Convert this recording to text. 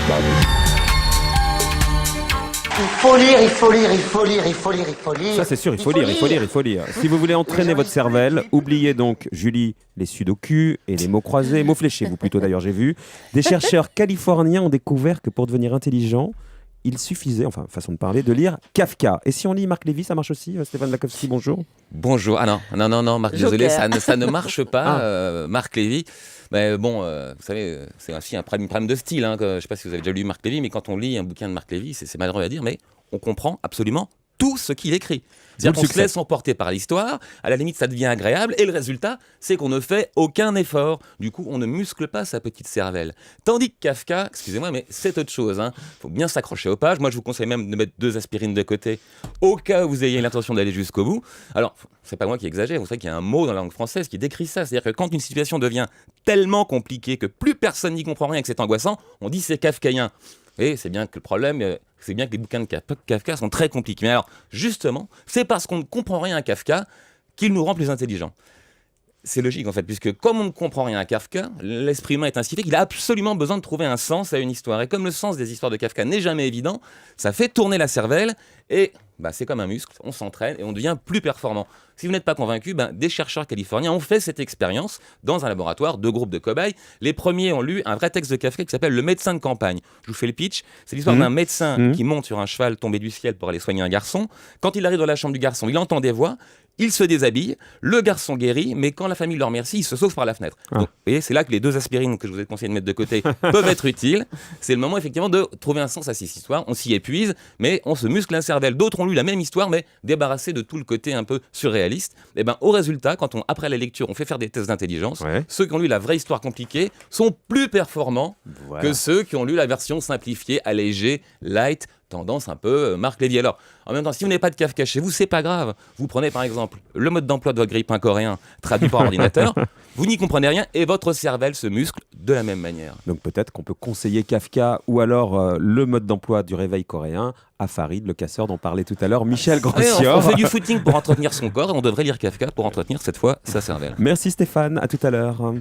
Il faut lire, il faut lire, il faut lire, il faut lire, il faut lire. Ça c'est sûr, il faut lire, il faut lire, il faut lire. Si vous voulez entraîner votre cervelle, oubliez donc, Julie, les sudoku et les mots croisés, mots fléchés, vous plutôt d'ailleurs j'ai vu. Des chercheurs californiens ont découvert que pour devenir intelligent, il suffisait, enfin façon de parler, de lire Kafka. Et si on lit Marc Lévy, ça marche aussi Stéphane Lakowski, bonjour. Bonjour. Ah non, Marc, Joker. désolé, ça ne marche pas, Marc Lévy. Mais bon, vous savez, c'est aussi un problème de style. Je ne sais pas si vous avez déjà lu Marc Lévy, mais quand on lit un bouquin de Marc Lévy, c'est malheureux à dire, mais on comprend absolument tout ce qu'il écrit. C'est-à-dire qu'on se laisse emporter par l'histoire, à la limite ça devient agréable, et le résultat, c'est qu'on ne fait aucun effort. Du coup, on ne muscle pas sa petite cervelle. Tandis que Kafka, excusez-moi, mais c'est autre chose. Faut bien s'accrocher aux pages. Moi, je vous conseille même de mettre 2 aspirines de côté, au cas où vous ayez l'intention d'aller jusqu'au bout. Alors, c'est pas moi qui exagère, vous savez qu'il y a un mot dans la langue française qui décrit ça. C'est-à-dire que quand une situation devient tellement compliquée que plus personne n'y comprend rien et que c'est angoissant, on dit c'est kafkaïen. Et c'est bien que le problème, c'est bien que les bouquins de Kafka sont très compliqués. Mais alors, justement, c'est parce qu'on ne comprend rien à Kafka qu'il nous rend plus intelligents. C'est logique en fait, puisque comme on ne comprend rien à Kafka, l'esprit humain est ainsi fait qu'il a absolument besoin de trouver un sens à une histoire. Et comme le sens des histoires de Kafka n'est jamais évident, ça fait tourner la cervelle et c'est comme un muscle, on s'entraîne et on devient plus performant. Si vous n'êtes pas convaincu, des chercheurs californiens ont fait cette expérience dans un laboratoire, 2 groupes de cobayes. Les premiers ont lu un vrai texte de Kafka qui s'appelle Le médecin de campagne. Je vous fais le pitch, c'est l'histoire d'un médecin qui monte sur un cheval tombé du ciel pour aller soigner un garçon. Quand il arrive dans la chambre du garçon, il entend des voix. Il se déshabille, le garçon guérit, mais quand la famille le remercie, il se sauve par la fenêtre. Donc, vous voyez, c'est là que les 2 aspirines que je vous ai conseillé de mettre de côté peuvent être utiles. C'est le moment effectivement de trouver un sens à cette histoire. On s'y épuise, mais on se muscle la cervelle. D'autres ont lu la même histoire, mais débarrassés de tout le côté un peu surréaliste. Et au résultat, après la lecture, on fait faire des tests d'intelligence. Ceux qui ont lu la vraie histoire compliquée sont plus performants que ceux qui ont lu la version simplifiée, allégée, light, tendance un peu Marc Lévy. Alors, en même temps, si vous n'avez pas de Kafka chez vous, c'est pas grave. Vous prenez par exemple le mode d'emploi de votre grille-pain coréen traduit par ordinateur, vous n'y comprenez rien et votre cervelle se muscle de la même manière. Donc peut-être qu'on peut conseiller Kafka ou alors le mode d'emploi du réveil coréen à Farid, le casseur dont parlait tout à l'heure Michel Grossior. On fait du footing pour entretenir son corps et on devrait lire Kafka pour entretenir cette fois sa cervelle. Merci Stéphane, à tout à l'heure.